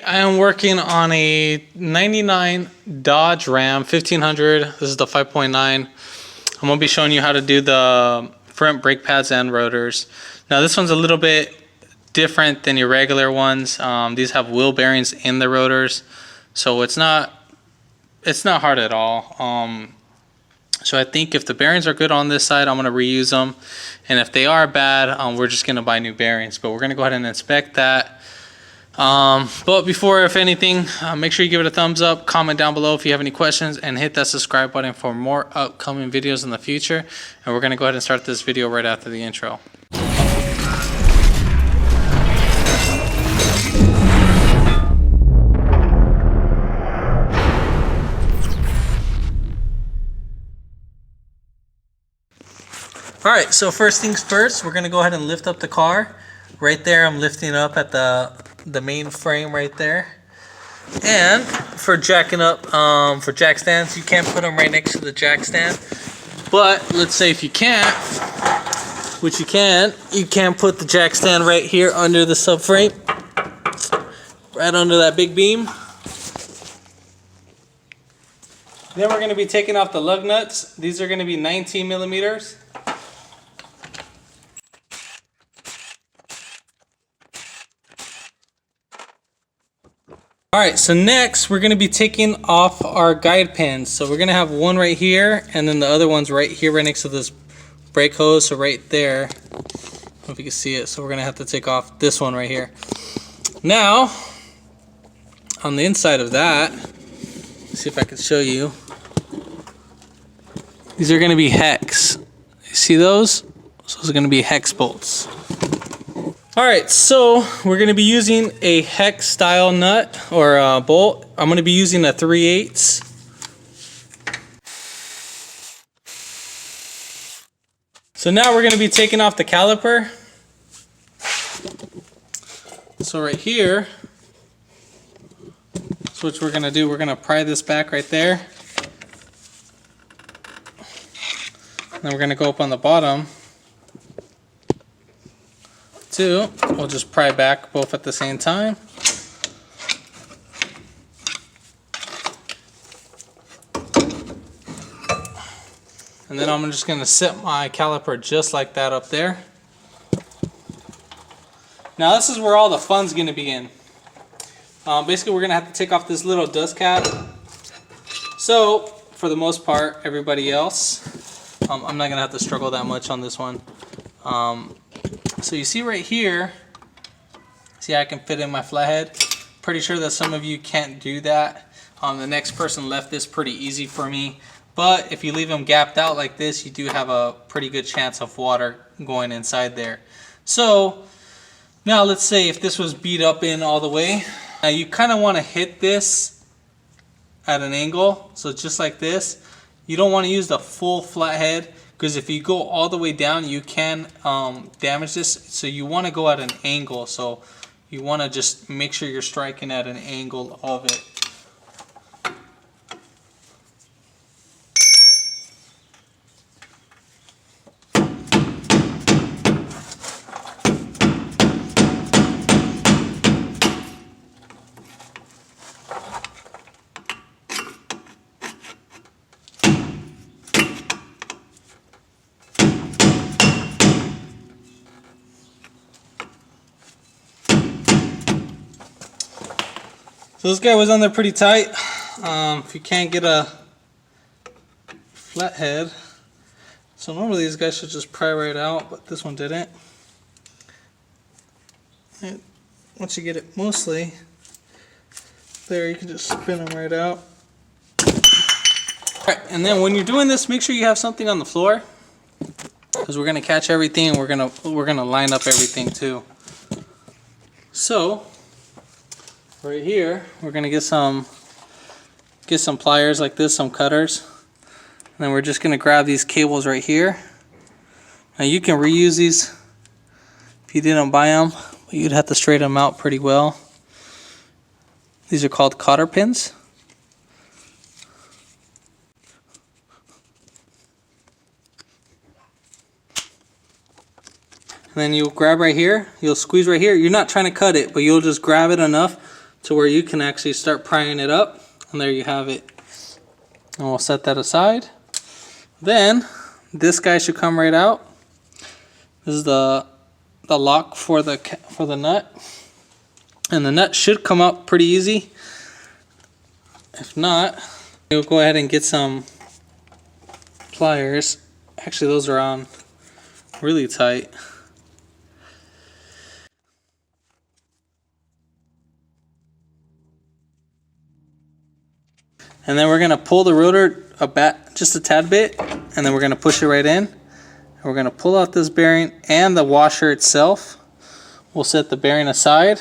I am working on a 99 Dodge Ram 1500. This is the 5.9. I'm going to be showing you how to do the front brake pads and rotors. Now this one's a little bit different than your regular ones. These have wheel bearings in the rotors, so it's not hard at all. So I think if the bearings are good on this side, I'm going to reuse them, and if they are bad, we're just going to buy new bearings. But we're going to go ahead and inspect that. But before, if anything, make sure you give it a thumbs up, comment down below if you have any questions, and hit that subscribe button for more upcoming videos in the future. And we're going to go ahead and start this video right after the intro. Alright, so first things first, we're going to go ahead and lift up the car. Right there, I'm lifting up at the main frame right there. And for jacking up, for jack stands, you can't put them right next to the jack stand. But let's say if you can't, which you can put the jack stand right here under the subframe. Right under that big beam. Then we're going to be taking off the lug nuts. These are going to be 19 millimeters. Alright, so next we're going to be taking off our guide pins. So we're going to have one right here, and then the other one's right here, right next to this brake hose. So right there, I don't know if you can see it. So we're going to have to take off this one right here. Now, on the inside of that, let's see if I can show you. These are going to be hex. You see those? So those are going to be hex bolts. Alright, so we're going to be using a hex style nut or bolt. I'm going to be using a 3/8. So now we're going to be taking off the caliper. So right here, that's what we're going to do. We're going to pry this back right there. Then we're going to go up on the bottom. We'll just pry back both at the same time. And then I'm just going to set my caliper just like that up there. Now this is where all the fun's going to begin. Basically we're going to have to take off this little dust cap. So for the most part, everybody else, I'm not going to have to struggle that much on this one. So you see right here, see I can fit in my flathead. Pretty sure that some of you can't do that. The next person left this pretty easy for me. But if you leave them gapped out like this, you do have a pretty good chance of water going inside there. So now let's say if this was beat up in all the way. Now you kind of want to hit this at an angle. So just like this. You don't want to use the full flathead, because if you go all the way down, you can damage this. So you want to go at an angle. So you want to just make sure you're striking at an angle of it. So this guy was on there pretty tight. If you can't get a flathead, so normally these guys should just pry right out, but this one didn't. And once you get it mostly there, you can just spin them right out. Alright, and then when you're doing this, make sure you have something on the floor, because we're gonna catch everything, and we're gonna line up everything too. So right here, we're gonna get some pliers like this, some cutters, and then we're just gonna grab these cables right here. Now you can reuse these if you didn't buy them, but you'd have to straighten them out pretty well. These are called cotter pins. And then you'll grab right here, you'll squeeze right here. You're not trying to cut it, but you'll just grab it enough to where you can actually start prying it up. And there you have it. And we'll set that aside. Then this guy should come right out. This is the lock for the nut. And the nut should come up pretty easy. If not, we'll go ahead and get some pliers. Actually, those are on really tight. And then we're going to pull the rotor just a tad bit, and then we're going to push it right in. And we're going to pull out this bearing and the washer itself. We'll set the bearing aside.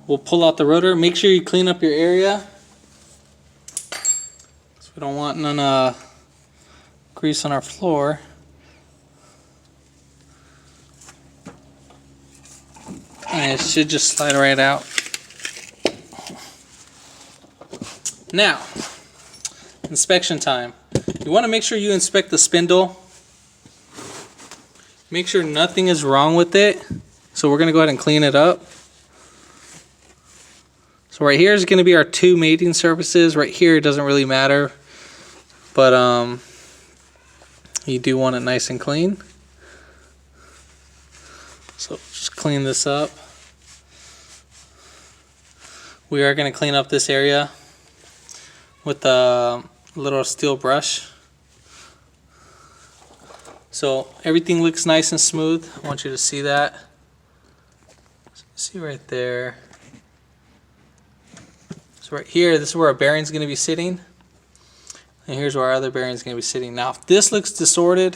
We'll pull out the rotor. Make sure you clean up your area. So we don't want none grease on our floor. And it should just slide right out. Now, inspection time. You want to make sure you inspect the spindle. Make sure nothing is wrong with it. So we're going to go ahead and clean it up. So right here is going to be our 2 mating surfaces. Right here it doesn't really matter, but you do want it nice and clean. So just clean this up. We are going to clean up this area with a little steel brush. So everything looks nice and smooth. I want you to see that. See right there. So right here, this is where our bearing's going to be sitting. And here's where our other bearing's going to be sitting. Now, if this looks distorted,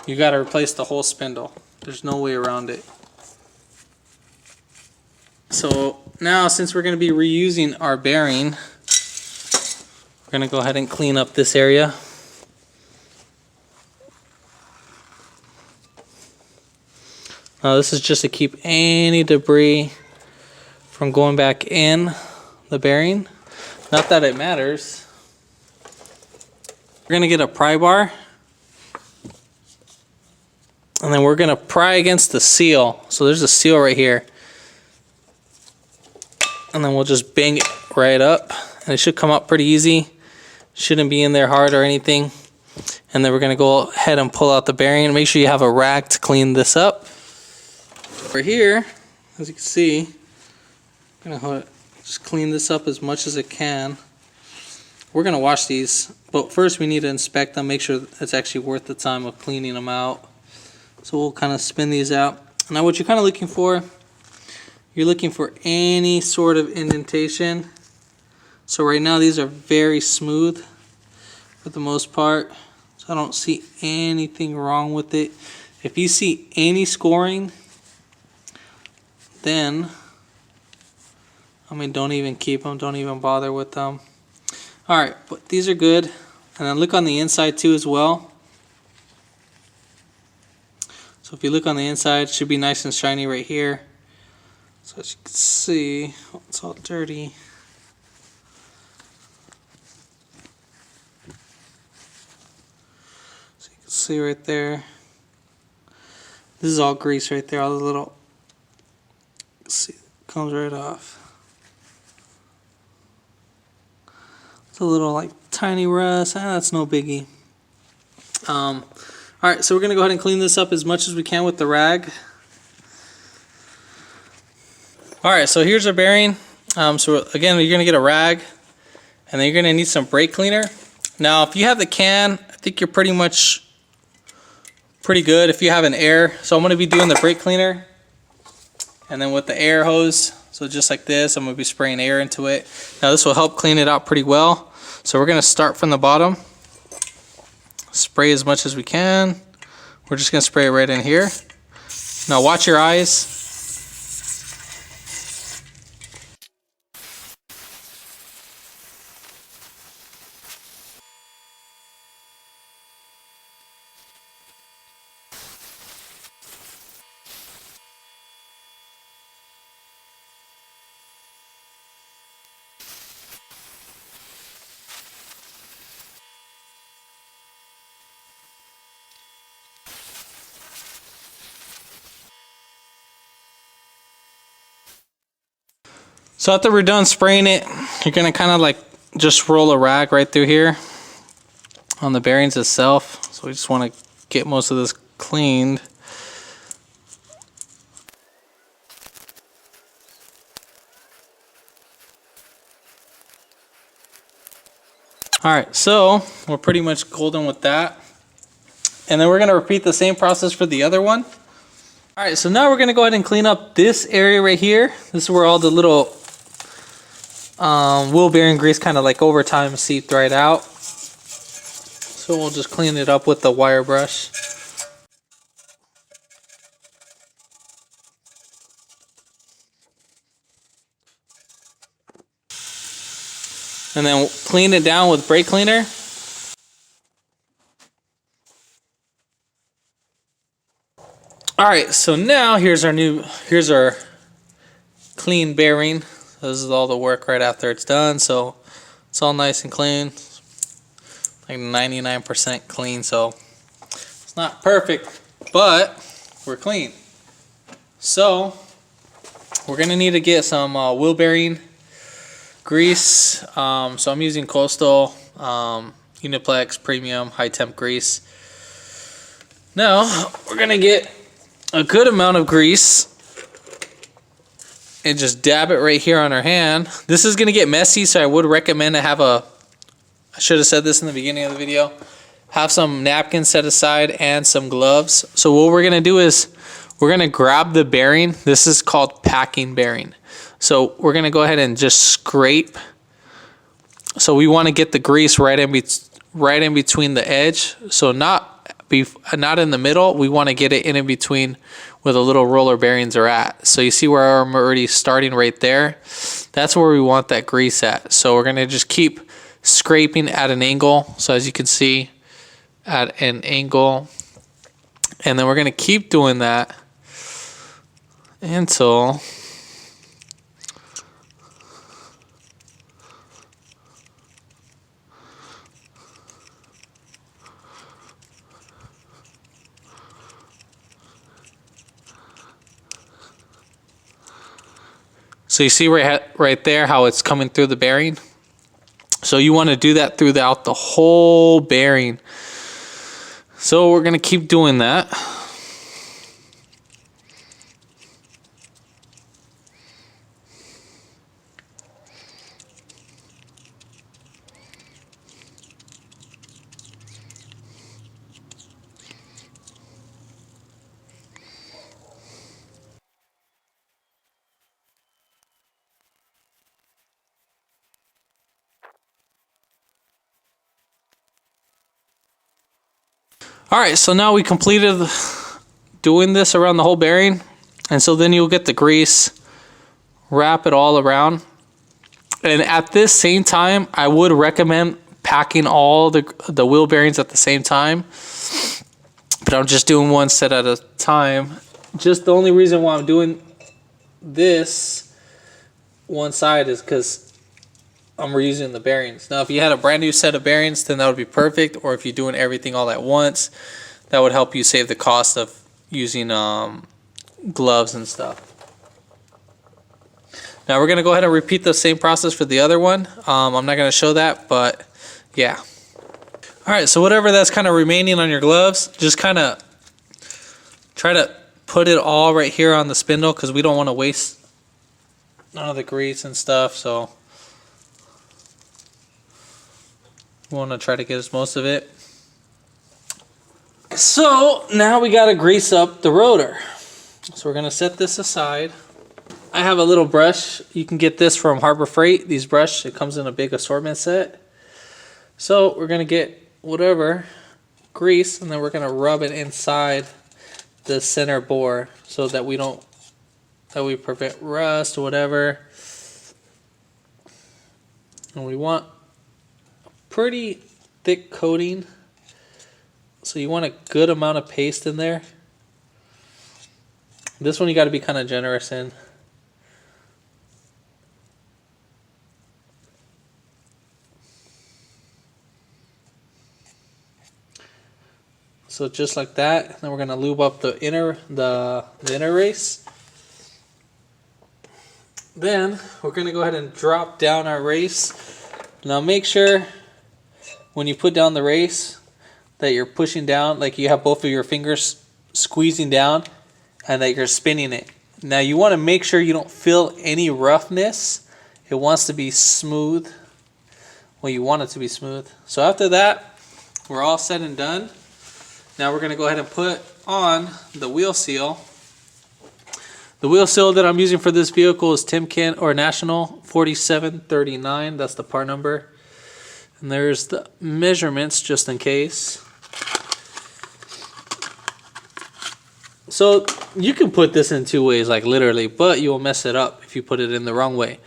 you got to replace the whole spindle. There's no way around it. So now, since we're going to be reusing our bearing, we're going to go ahead and clean up this area. Now, this is just to keep any debris from going back in the bearing. Not that it matters. We're going to get a pry bar. And then we're going to pry against the seal. So there's a seal right here. And then we'll just bang it right up. And it should come up pretty easy. Shouldn't be in there hard or anything. And then we're going to go ahead and pull out the bearing. Make sure you have a rag to clean this up. Over here, as you can see, I'm going to just clean this up as much as it can. We're going to wash these, but first we need to inspect them, make sure it's actually worth the time of cleaning them out. So we'll kind of spin these out. Now what you're kind of looking for, you're looking for any sort of indentation. So right now these are very smooth for the most part. So I don't see anything wrong with it. If you see any scoring, then don't even keep them. Don't even bother with them. Alright, but these are good. And then look on the inside too as well. So if you look on the inside, it should be nice and shiny right here. So as you can see, it's all dirty. So you can see right there. This is all grease right there. All the little, see, it comes right off. It's a little like tiny rust. That's no biggie. Alright, so we're going to go ahead and clean this up as much as we can with the rag. Alright, so here's our bearing. So again, you're going to get a rag, and then you're going to need some brake cleaner. Now, if you have the can, I think you're pretty good if you have an air. So I'm going to be doing the brake cleaner, and then with the air hose. So just like this, I'm going to be spraying air into it. Now this will help clean it out pretty well. So we're going to start from the bottom. Spray as much as we can. We're just going to spray it right in here. Now watch your eyes. So after we're done spraying it, you're gonna kind of like just roll a rag right through here on the bearings itself. So we just want to get most of this cleaned. Alright, so we're pretty much golden with that. And then we're going to repeat the same process for the other one. Alright, so now we're going to go ahead and clean up this area right here. This is where all the little wheel bearing grease kind of like over time seeped right out. So we'll just clean it up with the wire brush. And then clean it down with brake cleaner. Alright, so now here's our clean bearing. This is all the work right after it's done, so it's all nice and clean. Like 99% clean, so it's not perfect, but we're clean. So we're gonna need to get some wheel bearing grease. So I'm using Coastal Uniplex Premium High Temp Grease. Now we're gonna get a good amount of grease and just dab it right here on our hand. This is gonna get messy, so I would recommend to have I should have said this in the beginning of the video, have some napkins set aside and some gloves. So what we're gonna do is we're gonna grab the bearing. This is called packing bearing. So we're gonna go ahead and just scrape. So we want to get the grease right in between the edge. So not in the middle. We want to get it in between where the little roller bearings are at. So you see where I'm already starting right there? That's where we want that grease at. So we're gonna just keep scraping at an angle. So as you can see, at an angle. And then we're gonna keep doing that until so you see right there how it's coming through the bearing? So you want to do that throughout the whole bearing. So we're going to keep doing that. Alright, so now we completed doing this around the whole bearing. And so then you'll get the grease, wrap it all around. And at this same time, I would recommend packing all the wheel bearings at the same time. But I'm just doing one set at a time. Just the only reason why I'm doing this one side is because I'm reusing the bearings. Now if you had a brand new set of bearings, then that would be perfect. Or if you're doing everything all at once, that would help you save the cost of using gloves and stuff. Now we're going to go ahead and repeat the same process for the other one. I'm not going to show that, but yeah. Alright, so whatever that's kind of remaining on your gloves, just kind of try to put it all right here on the spindle because we don't want to waste none of the grease and stuff. So we want to try to get most of it. So now we got to grease up the rotor. So we're going to set this aside. I have a little brush. You can get this from Harbor Freight. These brush, it comes in a big assortment set. So we're going to get whatever grease and then we're going to rub it inside the center bore so that we prevent rust or whatever. And we want pretty thick coating, so you want a good amount of paste in there. This one you got to be kind of generous in. So just like that. Then we're gonna lube up the inner race. Then we're going to go ahead and drop down our race. Now make sure when you put down the race that you're pushing down, like you have both of your fingers squeezing down and that you're spinning it. Now you want to make sure you don't feel any roughness. It wants to be smooth. Well, you want it to be smooth. So after that, we're all said and done. Now we're going to go ahead and put on the wheel seal. The wheel seal that I'm using for this vehicle is Timken or National 4739. That's the part number. And there's the measurements just in case. So you can put this in two ways, like literally, but you will mess it up if you put it in the wrong way.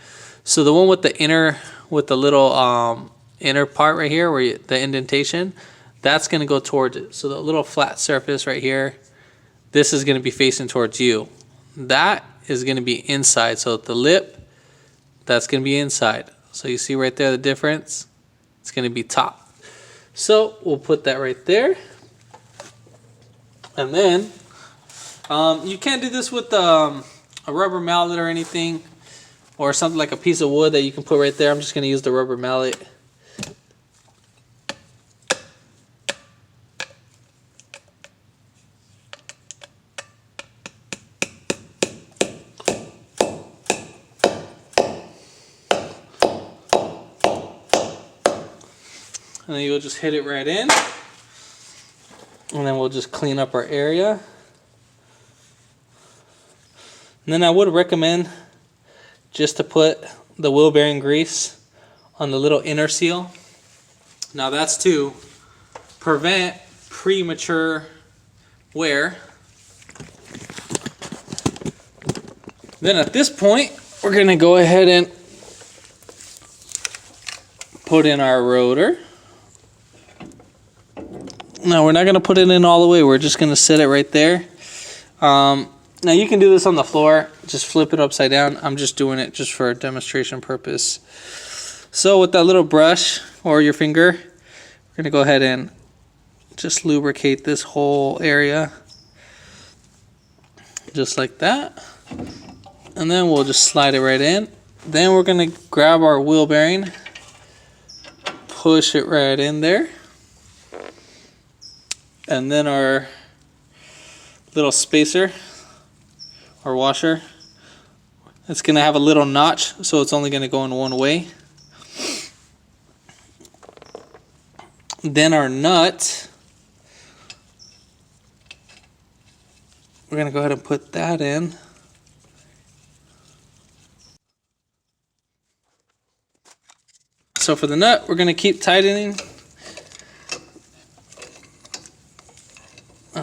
So the one with the inner, with the little inner part right here, where the indentation, that's going to go towards it. So the little flat surface right here, this is going to be facing towards you. That is going to be inside. So the lip, that's going to be inside. So you see right there the difference? It's going to be top. So we'll put that right there. And then you can't do this with a rubber mallet or anything, or something like a piece of wood that you can put right there. I'm just going to use the rubber mallet. And then you'll just hit it right in. And then we'll just clean up our area. And then I would recommend just to put the wheel bearing grease on the little inner seal. Now that's to prevent premature wear. Then at this point, we're going to go ahead and put in our rotor. Now we're not going to put it in all the way. We're just going to set it right there. Now you can do this on the floor. Just flip it upside down. I'm just doing it just for a demonstration purpose. So with that little brush or your finger, we're going to go ahead and just lubricate this whole area. Just like that. And then we'll just slide it right in. Then we're going to grab our wheel bearing, push it right in there. And then our little spacer or washer, it's going to have a little notch, so it's only going to go in one way. Then our nut, we're going to go ahead and put that in. So for the nut, we're going to keep tightening.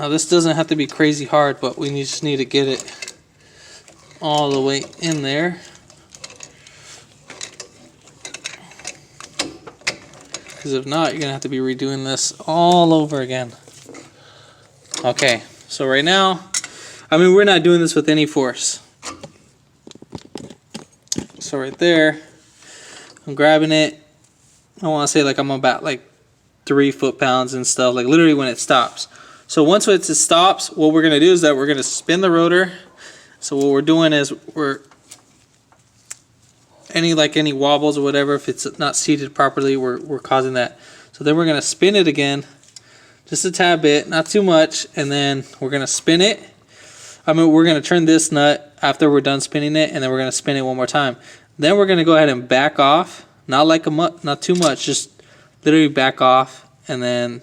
This doesn't have to be crazy hard, but we just need to get it all the way in there. Because if not, you're going to have to be redoing this all over again. Okay, so right now, I mean, we're not doing this with any force. So right there, I'm grabbing it. I want to say like I'm about like 3 foot-pounds and stuff, like literally when it stops. So once it stops, what we're going to do is that we're going to spin the rotor. So what we're doing is we're any wobbles or whatever, if it's not seated properly, we're causing that. So then we're going to spin it again, just a tad bit, not too much, and then we're going to spin it. I mean, we're going to turn this nut after we're done spinning it, and then we're going to spin it one more time. Then we're going to go ahead and back off, not too much, just literally back off, and then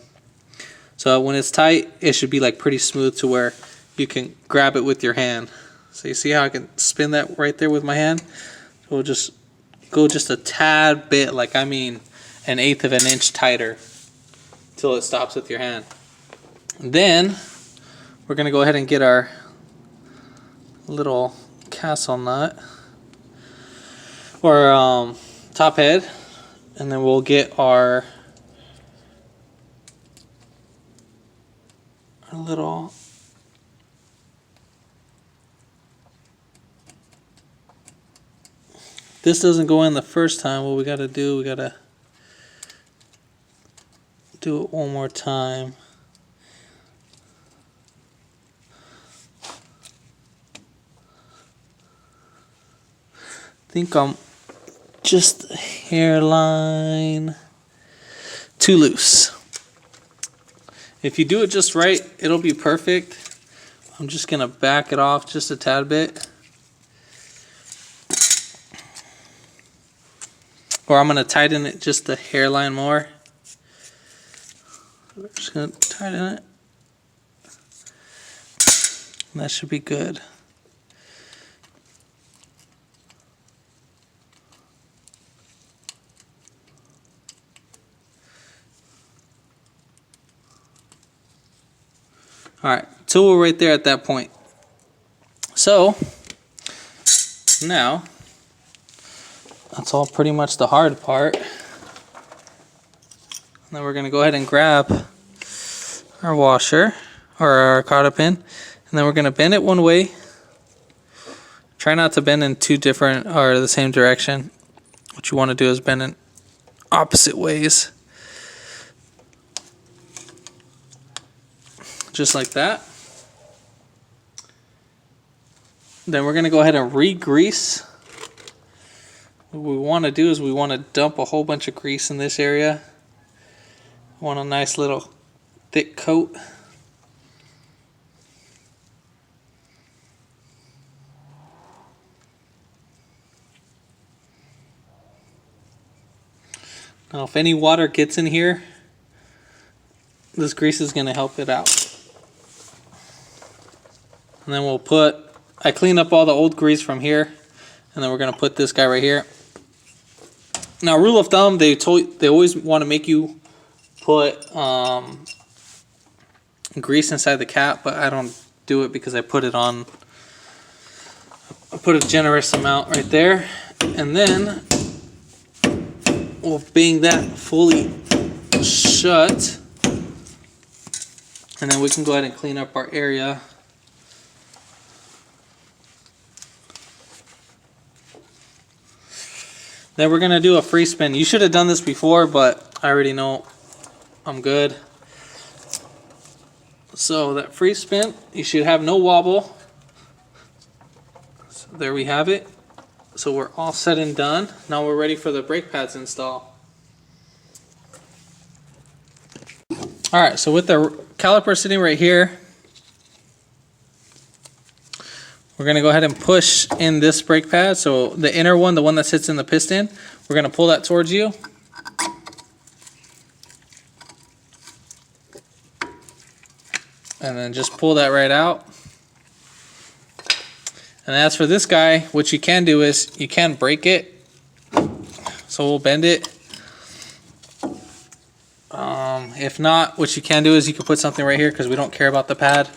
so when it's tight, it should be like pretty smooth to where you can grab it with your hand. So you see how I can spin that right there with my hand? So we'll just go just a tad bit, like I mean 1/8 of an inch tighter till it stops with your hand. Then we're going to go ahead and get our little castle nut or top head, and then we'll get our little this doesn't go in the first time. What we got to do, we got to do it one more time. think I'm just a hairline too loose. If you do it just right, it'll be perfect. I'm just gonna back it off just a tad bit. Or I'm gonna tighten it just a hairline more. We're just gonna tighten it. And that should be good. Alright, so we're right there at that point. So, now, that's all pretty much the hard part. And then we're going to go ahead and grab our washer, or our cotter pin, and then we're going to bend it one way. Try not to bend in two different, or the same direction. What you want to do is bend in opposite ways. Just like that. Then we're going to go ahead and re-grease. What we want to do is we want to dump a whole bunch of grease in this area. We want a nice little thick coat. Now if any water gets in here, this grease is going to help it out. And then we'll put, I clean up all the old grease from here, and then we're going to put this guy right here. Now, rule of thumb, they always want to make you put grease inside the cap, but I don't do it because I put it on. I put a generous amount right there, and then we'll bang that fully shut, and then we can go ahead and clean up our area. Then we're going to do a free spin. You should have done this before, but I already know I'm good. So that free spin, you should have no wobble. So there we have it. So we're all set and done. Now we're ready for the brake pads install. Alright, so with the caliper sitting right here, we're going to go ahead and push in this brake pad. So the inner one, the one that sits in the piston, we're going to pull that towards you. And then just pull that right out. And as for this guy, what you can do is you can break it. So we'll bend it. If not, what you can do is you can put something right here because we don't care about the pad.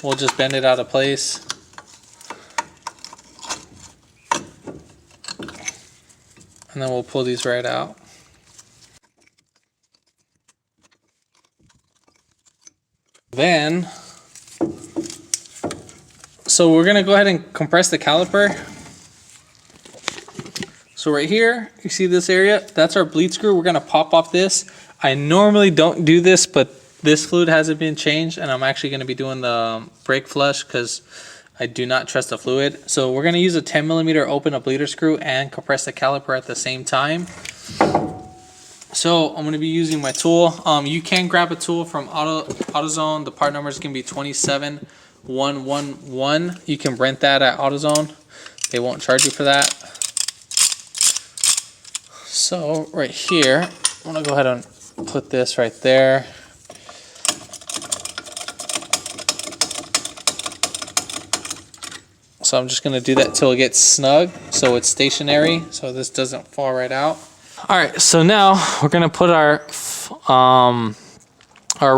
We'll just bend it out of place. And then we'll pull these right out. Then, so we're going to go ahead and compress the caliper. So right here, you see this area? That's our bleed screw. We're going to pop off this. I normally don't do this, but this fluid hasn't been changed, and I'm actually going to be doing the brake flush because I do not trust the fluid. So we're going to use a 10mm open a bleeder screw and compress the caliper at the same time. So I'm going to be using my tool. You can grab a tool from AutoZone. The part number is going to be 27111. You can rent that at AutoZone. They won't charge you for that. So right here, I'm going to go ahead and put this right there. So I'm just going to do that till it gets snug, so it's stationary, so this doesn't fall right out. All right, so now we're going to put our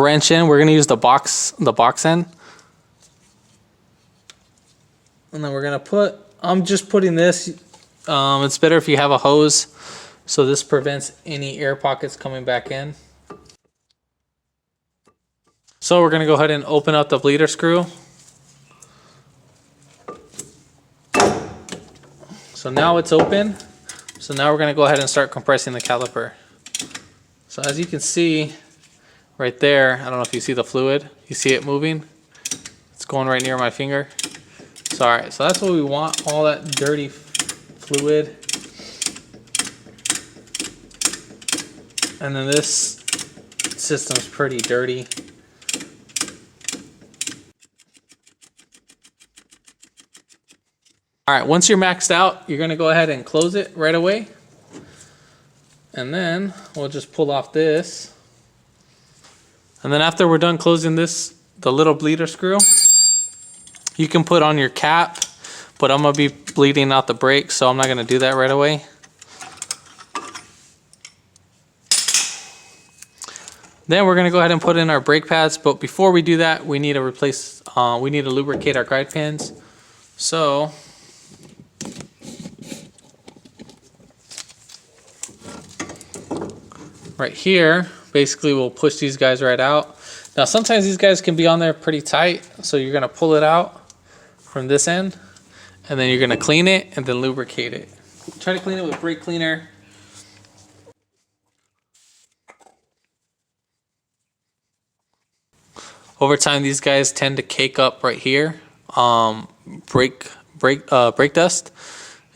wrench in. We're going to use the box end, and then we're going to put. I'm just putting this. It's better if you have a hose, so this prevents any air pockets coming back in. So we're going to go ahead and open up the bleeder screw. So now it's open. So now we're going to go ahead and start compressing the caliper. So as you can see right there, I don't know if you see the fluid. You see it moving? It's going right near my finger. So alright, so that's what we want, all that dirty fluid. And then this system's pretty dirty. All right, once you're maxed out, you're gonna go ahead and close it right away. And then we'll just pull off this. And then after we're done closing this, the little bleeder screw, you can put on your cap, but I'm gonna be bleeding out the brake, so I'm not gonna do that right away. Then we're gonna go ahead and put in our brake pads, but before we do that, we need to lubricate our guide pins. So, right here, basically we'll push these guys right out. Now sometimes these guys can be on there pretty tight, so you're gonna pull it out from this end, and then you're gonna clean it and then lubricate it. Try to clean it with brake cleaner. Over time, these guys tend to cake up right here, brake dust,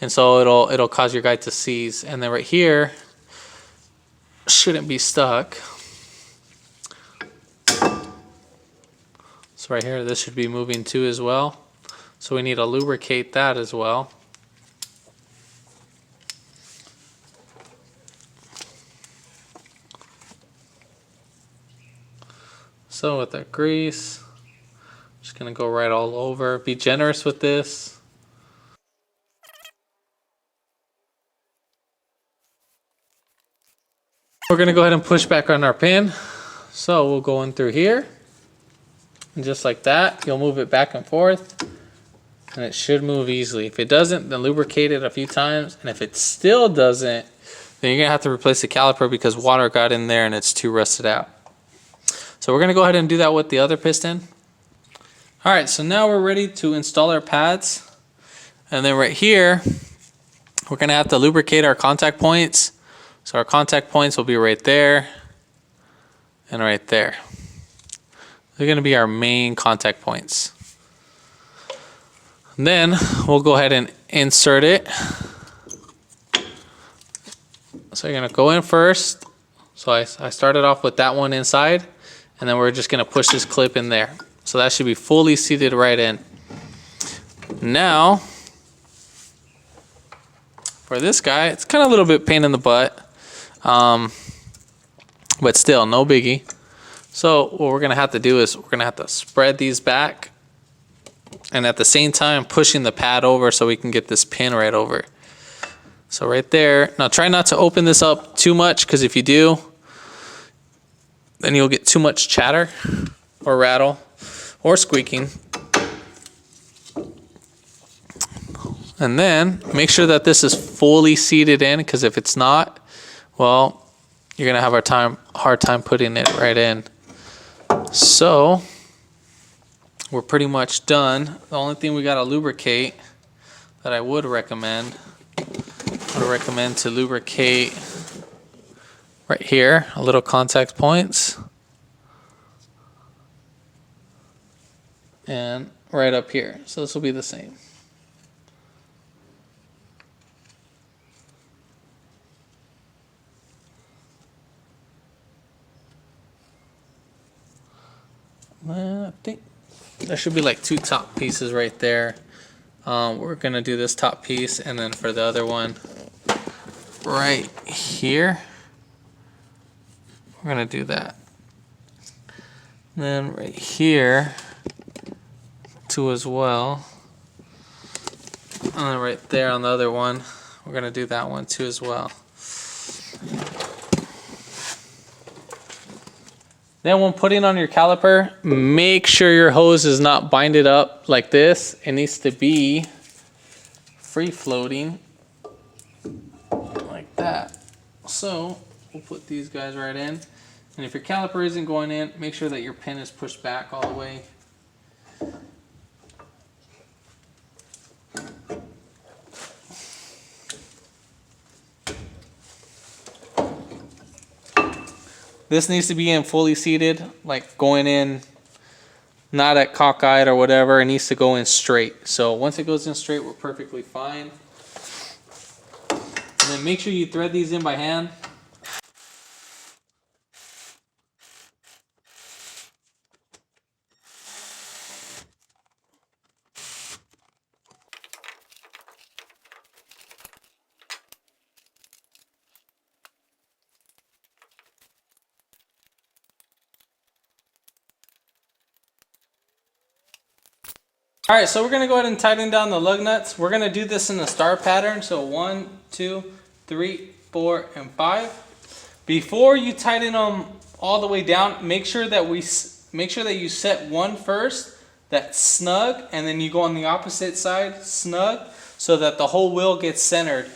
and so it'll cause your guide to seize. And then right here shouldn't be stuck. So right here, this should be moving too as well. So we need to lubricate that as well. So with that grease, just gonna go right all over. Be generous with this. We're gonna go ahead and push back on our pin. So we'll go in through here. And just like that, you'll move it back and forth. And it should move easily. If it doesn't, then lubricate it a few times. And if it still doesn't, then you're gonna have to replace the caliper because water got in there and it's too rusted out. So we're gonna go ahead and do that with the other piston. All right, so now we're ready to install our pads. And then right here, we're gonna have to lubricate our contact points. So our contact points will be right there and right there. They're gonna be our main contact points. And then we'll go ahead and insert it. So you're gonna go in first. So I started off with that one inside. And then we're just gonna push this clip in there. So that should be fully seated right in. Now, for this guy, it's kind of a little bit pain in the butt, but still, no biggie. So what we're gonna have to do is we're gonna have to spread these back and at the same time pushing the pad over so we can get this pin right over. So right there. Now try not to open this up too much because if you do, then you'll get too much chatter or rattle or squeaking. And then make sure that this is fully seated in because if it's not, well, you're gonna have a hard time putting it right in. So we're pretty much done. The only thing we gotta lubricate that I would recommend to lubricate right here, a little contact points, and right up here. So this will be the same. I think there should be like two top pieces right there. We're gonna do this top piece, and then for the other one right here, we're gonna do that. And then right here, two as well. And then right there on the other one, we're gonna do that one too as well. Then when putting on your caliper, make sure your hose is not binded up like this. It needs to be free floating like that. So we'll put these guys right in. And if your caliper isn't going in, make sure that your pin is pushed back all the way. This needs to be in fully seated, like going in not at cockeyed or whatever. It needs to go in straight. So once it goes in straight, we're perfectly fine. And then make sure you thread these in by hand. Alright, so we're going to go ahead and tighten down the lug nuts. We're going to do this in a star pattern. So 1, 2, 3, 4, and 5. Before you tighten them all the way down, make sure that you set one first that's snug, and then you go on the opposite side snug, so that the whole wheel gets centered.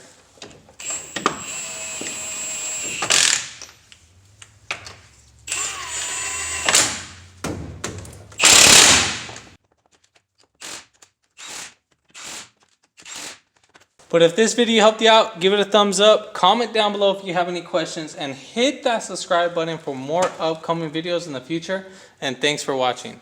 But if this video helped you out, give it a thumbs up, comment down below if you have any questions, and hit that subscribe button for more upcoming videos in the future. And thanks for watching.